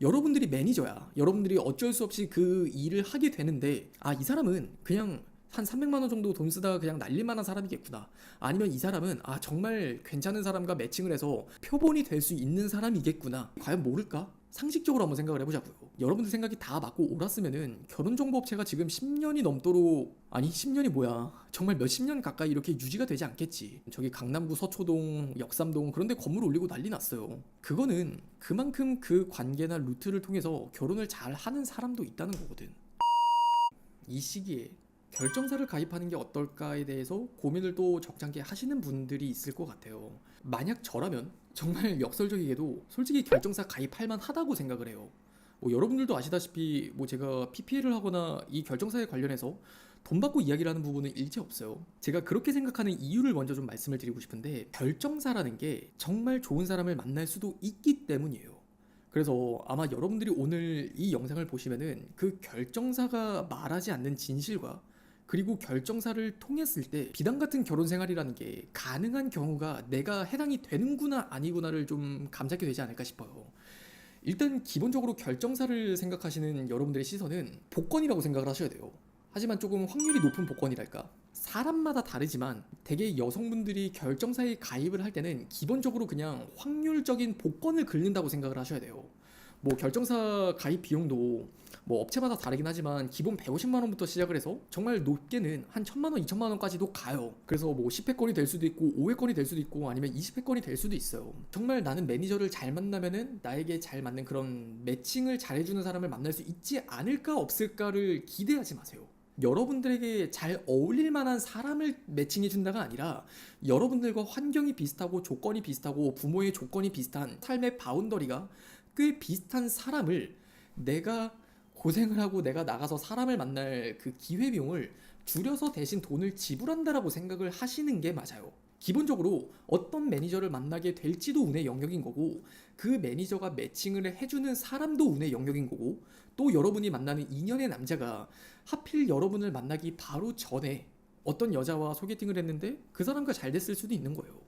여러분들이 매니저야. 여러분들이 어쩔 수 없이 그 일을 하게 되는데, 아, 이 사람은 그냥 한 300만 원 정도 돈 쓰다가 그냥 날릴 만한 사람이겠구나. 아니면 이 사람은 아, 정말 괜찮은 사람과 매칭을 해서 표본이 될 수 있는 사람이겠구나. 과연 모를까? 상식적으로 한번 생각을 해보자고요. 여러분들 생각이 다 맞고 옳았으면은 결혼정보업체가 지금 10년이 넘도록, 아니 10년이 뭐야, 정말 몇십 년 가까이 이렇게 유지가 되지 않겠지. 저기 강남구 서초동, 역삼동 그런데 건물 올리고 난리 났어요. 그거는 그만큼 그 관계나 루트를 통해서 결혼을 잘 하는 사람도 있다는 거거든. 이 시기에 결정사를 가입하는 게 어떨까에 대해서 고민을 또 적잖게 하시는 분들이 있을 것 같아요. 만약 저라면 정말 역설적이게도 솔직히 결정사 가입할 만하다고 생각을 해요. 뭐 여러분들도 아시다시피 뭐 제가 PPL을 하거나 이 결정사에 관련해서 돈 받고 이야기를 하는 부분은 일체 없어요. 제가 그렇게 생각하는 이유를 먼저 좀 말씀을 드리고 싶은데, 결정사라는 게 정말 좋은 사람을 만날 수도 있기 때문이에요. 그래서 아마 여러분들이 오늘 이 영상을 보시면은 그 결정사가 말하지 않는 진실과, 그리고 결정사를 통했을 때 비단 같은 결혼 생활이라는 게 가능한 경우가 내가 해당이 되는구나 아니구나를 좀 감잡게 되지 않을까 싶어요. 일단 기본적으로 결정사를 생각하시는 여러분들의 시선은 복권이라고 생각을 하셔야 돼요. 하지만 조금 확률이 높은 복권이랄까? 사람마다 다르지만 대개 여성분들이 결정사에 가입을 할 때는 기본적으로 그냥 확률적인 복권을 긁는다고 생각을 하셔야 돼요. 뭐 결정사 가입 비용도 뭐 업체마다 다르긴 하지만 기본 150만 원부터 시작을 해서 정말 높게는 한 1000만 원, 2000만 원까지도 가요. 그래서 뭐 10회권이 될 수도 있고 5회권이 될 수도 있고 아니면 20회권이 될 수도 있어요. 정말 나는 매니저를 잘 만나면은 나에게 잘 맞는 그런 매칭을 잘해주는 사람을 만날 수 있지 않을까 없을까를 기대하지 마세요. 여러분들에게 잘 어울릴 만한 사람을 매칭해 준다가 아니라 여러분들과 환경이 비슷하고 조건이 비슷하고 부모의 조건이 비슷한 삶의 바운더리가 꽤 비슷한 사람을, 내가 고생을 하고 내가 나가서 사람을 만날 그 기회비용을 줄여서 대신 돈을 지불한다라고 생각을 하시는 게 맞아요. 기본적으로 어떤 매니저를 만나게 될지도 운의 영역인 거고, 그 매니저가 매칭을 해주는 사람도 운의 영역인 거고, 또 여러분이 만나는 인연의 남자가 하필 여러분을 만나기 바로 전에 어떤 여자와 소개팅을 했는데 그 사람과 잘 됐을 수도 있는 거예요.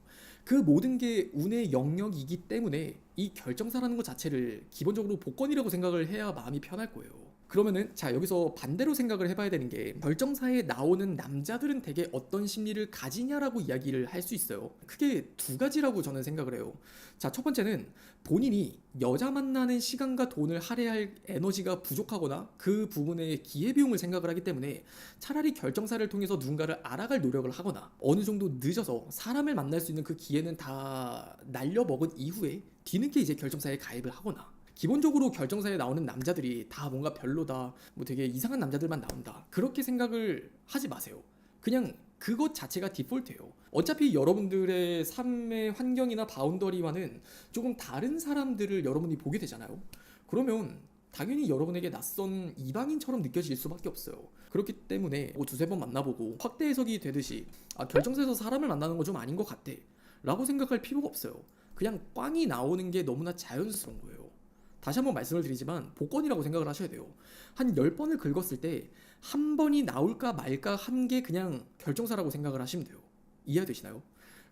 그 모든 게 운의 영역이기 때문에 이 결정사라는 것 자체를 기본적으로 복권이라고 생각을 해야 마음이 편할 거예요. 그러면은 자, 여기서 반대로 생각을 해봐야 되는 게, 결정사에 나오는 남자들은 대개 어떤 심리를 가지냐라고 이야기를 할 수 있어요. 크게 두 가지라고 저는 생각을 해요. 자, 첫 번째는 본인이 여자 만나는 시간과 돈을 할애할 에너지가 부족하거나 그 부분에 기회비용을 생각을 하기 때문에 차라리 결정사를 통해서 누군가를 알아갈 노력을 하거나, 어느 정도 늦어서 사람을 만날 수 있는 그 기회는 다 날려먹은 이후에 뒤늦게 이제 결정사에 가입을 하거나, 기본적으로 결정사에 나오는 남자들이 다 뭔가 별로다, 뭐 되게 이상한 남자들만 나온다, 그렇게 생각을 하지 마세요. 그냥 그것 자체가 디폴트예요. 어차피 여러분들의 삶의 환경이나 바운더리와는 조금 다른 사람들을 여러분이 보게 되잖아요. 그러면 당연히 여러분에게 낯선 이방인처럼 느껴질 수밖에 없어요. 그렇기 때문에 뭐 두세 번 만나보고 확대 해석이 되듯이 아, 결정사에서 사람을 만나는 거 좀 아닌 것 같아 라고 생각할 필요가 없어요. 그냥 꽝이 나오는 게 너무나 자연스러운 거예요. 다시 한번 말씀을 드리지만 복권이라고 생각을 하셔야 돼요. 한 10번을 긁었을 때 한 번이 나올까 말까 한 게 그냥 결정사라고 생각을 하시면 돼요. 이해되시나요?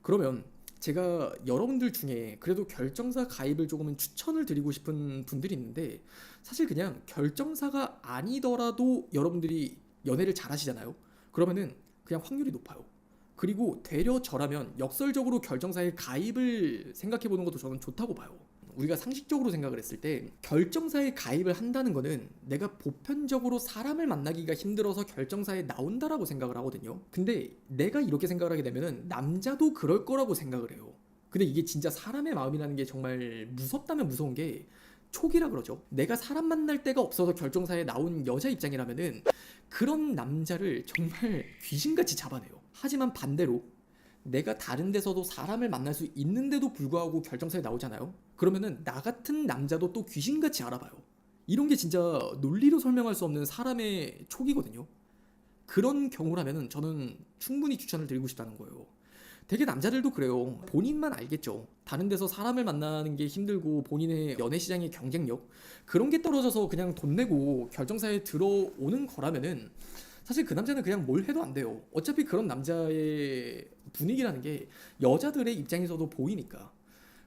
그러면 제가 여러분들 중에 그래도 결정사 가입을 조금은 추천을 드리고 싶은 분들이 있는데, 사실 그냥 결정사가 아니더라도 여러분들이 연애를 잘 하시잖아요. 그러면은 그냥 확률이 높아요. 그리고 되려 저라면 역설적으로 결정사에 가입을 생각해 보는 것도 저는 좋다고 봐요. 우리가 상식적으로 생각을 했을 때 결정사에 가입을 한다는 거는 내가 보편적으로 사람을 만나기가 힘들어서 결정사에 나온다라고 생각을 하거든요. 근데 내가 이렇게 생각을 하게 되면은 남자도 그럴 거라고 생각을 해요. 근데 이게 진짜 사람의 마음이라는 게 정말 무섭다면 무서운 게, 촉이라 그러죠. 내가 사람 만날 데가 없어서 결정사에 나온 여자 입장이라면은 그런 남자를 정말 귀신같이 잡아내요. 하지만 반대로 내가 다른 데서도 사람을 만날 수 있는데도 불구하고 결정사에 나오잖아요. 그러면은 나 같은 남자도 또 귀신같이 알아봐요. 이런 게 진짜 논리로 설명할 수 없는 사람의 촉이거든요. 그런 경우라면은 저는 충분히 추천을 드리고 싶다는 거예요. 되게 남자들도 그래요. 본인만 알겠죠. 다른 데서 사람을 만나는 게 힘들고 본인의 연애 시장의 경쟁력, 그런 게 떨어져서 그냥 돈 내고 결정사에 들어오는 거라면은 사실 그 남자는 그냥 뭘 해도 안 돼요. 어차피 그런 남자의 분위기라는 게 여자들의 입장에서도 보이니까.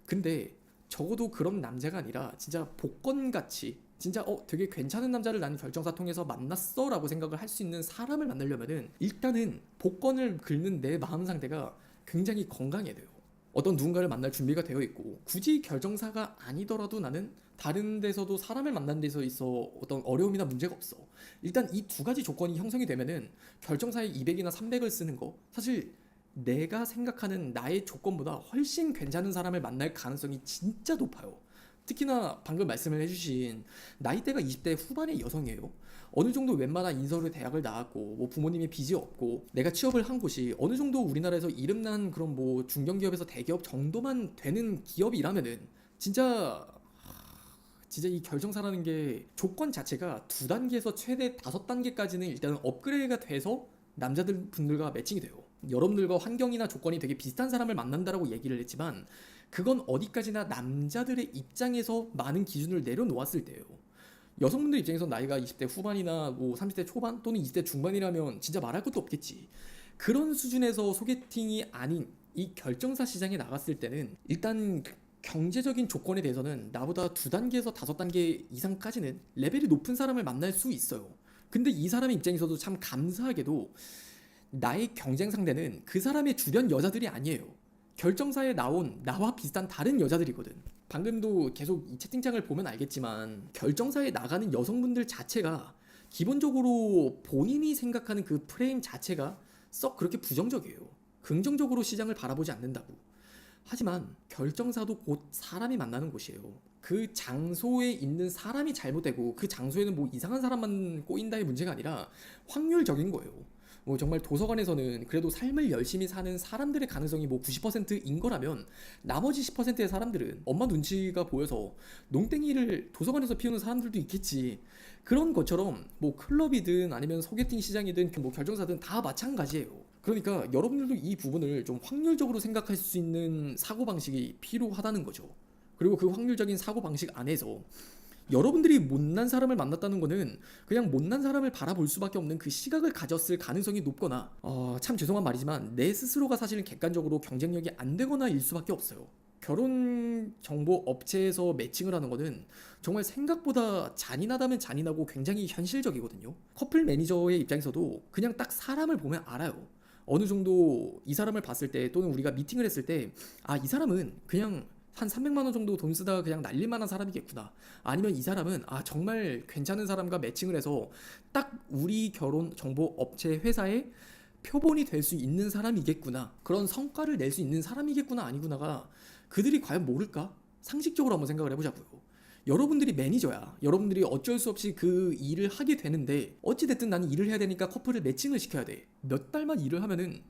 근데 적어도 그런 남자가 아니라 진짜 복권같이 진짜 되게 괜찮은 남자를 나는 결정사 통해서 만났어 라고 생각을 할 수 있는 사람을 만나려면은 일단은 복권을 긁는 내 마음 상태가 굉장히 건강해야 돼요. 어떤 누군가를 만날 준비가 되어 있고 굳이 결정사가 아니더라도 나는 다른 데서도 사람을 만난 데서 있어 어떤 어려움이나 문제가 없어. 일단 이 두 가지 조건이 형성이 되면은 결정사에 200이나 300을 쓰는 거 사실 내가 생각하는 나의 조건보다 훨씬 괜찮은 사람을 만날 가능성이 진짜 높아요. 특히나 방금 말씀을 해주신 나이대가 20대 후반의 여성이에요. 어느 정도 웬만한 인서울 대학을 나왔고 뭐 부모님의 빚이 없고 내가 취업을 한 곳이 어느 정도 우리나라에서 이름난 그런 뭐 중견기업에서 대기업 정도만 되는 기업이라면은 진짜 이 결정사라는 게 조건 자체가 2단계에서 최대 5단계까지는 일단은 업그레이드가 돼서 남자들 분들과 매칭이 돼요. 여러분들과 환경이나 조건이 되게 비슷한 사람을 만난다라고 얘기를 했지만 그건 어디까지나 남자들의 입장에서 많은 기준을 내려놓았을 때예요. 여성분들 입장에서 나이가 20대 후반이나 뭐 30대 초반 또는 20대 중반이라면 진짜 말할 것도 없겠지. 그런 수준에서 소개팅이 아닌 이 결정사 시장에 나갔을 때는 일단 경제적인 조건에 대해서는 나보다 2단계에서 5단계 이상까지는 레벨이 높은 사람을 만날 수 있어요. 근데 이 사람의 입장에서도 참 감사하게도 나의 경쟁 상대는 그 사람의 주변 여자들이 아니에요. 결정사에 나온 나와 비슷한 다른 여자들이거든. 방금도 계속 이 채팅창을 보면 알겠지만 결정사에 나가는 여성분들 자체가 기본적으로 본인이 생각하는 그 프레임 자체가 썩 그렇게 부정적이에요. 긍정적으로 시장을 바라보지 않는다고. 하지만 결정사도 곧 사람이 만나는 곳이에요. 그 장소에 있는 사람이 잘못되고 그 장소에는 뭐 이상한 사람만 꼬인다의 문제가 아니라 확률적인 거예요. 뭐 정말 도서관에서는 그래도 삶을 열심히 사는 사람들의 가능성이 뭐 90%인 거라면 나머지 10%의 사람들은 엄마 눈치가 보여서 농땡이를 도서관에서 피우는 사람들도 있겠지. 그런 것처럼 뭐 클럽이든 아니면 소개팅 시장이든 뭐 결정사든 다 마찬가지예요. 그러니까 여러분들도 이 부분을 좀 확률적으로 생각할 수 있는 사고방식이 필요하다는 거죠. 그리고 그 확률적인 사고방식 안에서 여러분들이 못난 사람을 만났다는 거는 그냥 못난 사람을 바라볼 수밖에 없는 그 시각을 가졌을 가능성이 높거나 참 죄송한 말이지만 내 스스로가 사실은 객관적으로 경쟁력이 안 되거나 일 수밖에 없어요. 결혼 정보 업체에서 매칭을 하는 거는 정말 생각보다 잔인하다면 잔인하고 굉장히 현실적이거든요. 커플 매니저의 입장에서도 그냥 딱 사람을 보면 알아요. 어느 정도 이 사람을 봤을 때 또는 우리가 미팅을 했을 때 이 사람은 그냥 한 300만 원 정도 돈 쓰다가 그냥 날릴만한 사람이겠구나. 아니면 이 사람은 정말 괜찮은 사람과 매칭을 해서 딱 우리 결혼 정보 업체 회사에 표본이 될 수 있는 사람이겠구나. 그런 성과를 낼 수 있는 사람이겠구나 아니구나가 그들이 과연 모를까? 상식적으로 한번 생각을 해보자고요. 여러분들이 매니저야. 여러분들이 어쩔 수 없이 그 일을 하게 되는데 어찌됐든 나는 일을 해야 되니까 커플을 매칭을 시켜야 돼. 몇 달만 일을 하면은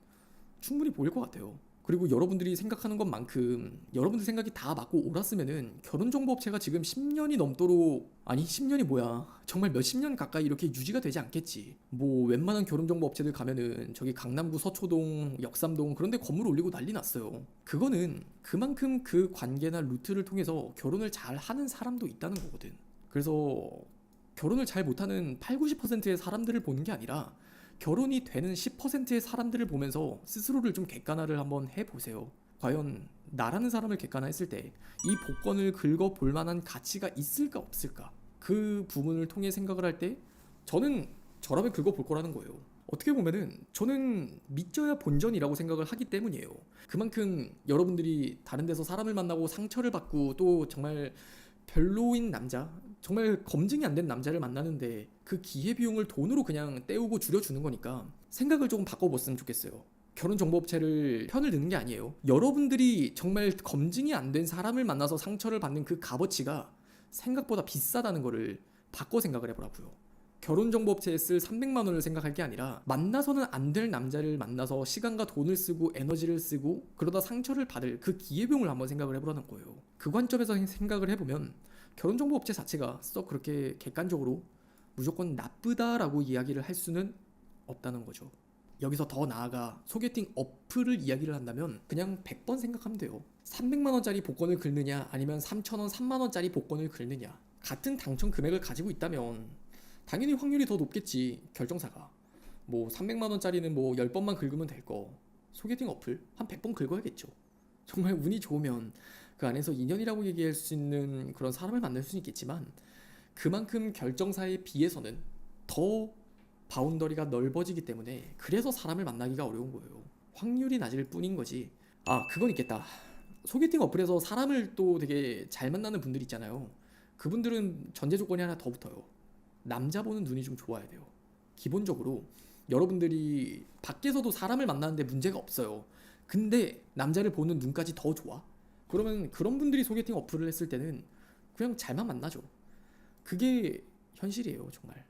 충분히 보일 것 같아요. 그리고 여러분들이 생각하는 것만큼 여러분들 생각이 다 맞고 옳았으면은 결혼정보업체가 지금 10년이 넘도록 아니 10년이 뭐야 정말 몇십 년 가까이 이렇게 유지가 되지 않겠지. 뭐 웬만한 결혼정보업체들 가면은 저기 강남구 서초동 역삼동 그런데 건물 올리고 난리 났어요. 그거는 그만큼 그 관계나 루트를 통해서 결혼을 잘 하는 사람도 있다는 거거든. 그래서 결혼을 잘 못하는 8, 90%의 사람들을 보는 게 아니라 결혼이 되는 10%의 사람들을 보면서 스스로를 좀 객관화를 한번 해보세요. 과연 나라는 사람을 객관화했을 때 이 복권을 긁어볼 만한 가치가 있을까 없을까? 그 부분을 통해 생각을 할 때 저는 저라면 긁어볼 거라는 거예요. 어떻게 보면은 저는 믿져야 본전이라고 생각을 하기 때문이에요. 그만큼 여러분들이 다른 데서 사람을 만나고 상처를 받고 또 정말 별로인 남자, 정말 검증이 안 된 남자를 만나는데 그 기회비용을 돈으로 그냥 떼우고 줄여주는 거니까 생각을 조금 바꿔봤으면 좋겠어요. 결혼정보업체를 편을 드는 게 아니에요. 여러분들이 정말 검증이 안 된 사람을 만나서 상처를 받는 그 값어치가 생각보다 비싸다는 거를 바꿔 생각을 해보라고요. 결혼정보업체에 쓸 300만 원을 생각할 게 아니라 만나서는 안 될 남자를 만나서 시간과 돈을 쓰고 에너지를 쓰고 그러다 상처를 받을 그 기회비용을 한번 생각을 해보라는 거예요. 그 관점에서 생각을 해보면 결혼정보업체 자체가 썩 그렇게 객관적으로 무조건 나쁘다라고 이야기를 할 수는 없다는 거죠. 여기서 더 나아가 소개팅 어플을 이야기를 한다면 그냥 100번 생각하면 돼요. 300만 원짜리 복권을 긁느냐 아니면 3,000원, 3만 원짜리 복권을 긁느냐. 같은 당첨 금액을 가지고 있다면 당연히 확률이 더 높겠지. 결정사가 뭐 300만 원짜리는 뭐 10번만 긁으면 될 거 소개팅 어플 한 100번 긁어야겠죠. 정말 운이 좋으면 그 안에서 인연이라고 얘기할 수 있는 그런 사람을 만날 수는 있겠지만 그만큼 결정사에 비해서는 더 바운더리가 넓어지기 때문에 그래서 사람을 만나기가 어려운 거예요. 확률이 낮을 뿐인 거지. 아, 그건 있겠다. 소개팅 어플에서 사람을 또 되게 잘 만나는 분들 있잖아요. 그분들은 전제 조건이 하나 더 붙어요. 남자 보는 눈이 좀 좋아야 돼요. 기본적으로 여러분들이 밖에서도 사람을 만나는데 문제가 없어요. 근데 남자를 보는 눈까지 더 좋아? 그러면 그런 분들이 소개팅 어플을 했을 때는 그냥 잘만 만나죠. 그게 현실이에요, 정말.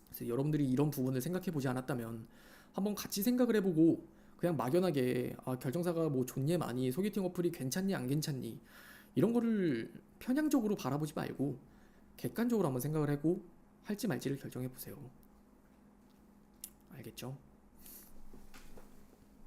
그래서 여러분들이 이런 부분을 생각해 보지 않았다면 한번 같이 생각을 해보고 그냥 막연하게 결정사가 뭐 좋니 많이 소개팅 어플이 괜찮니 안 괜찮니 이런 거를 편향적으로 바라보지 말고 객관적으로 한번 생각을 하고 할지 말지를 결정해 보세요. 알겠죠?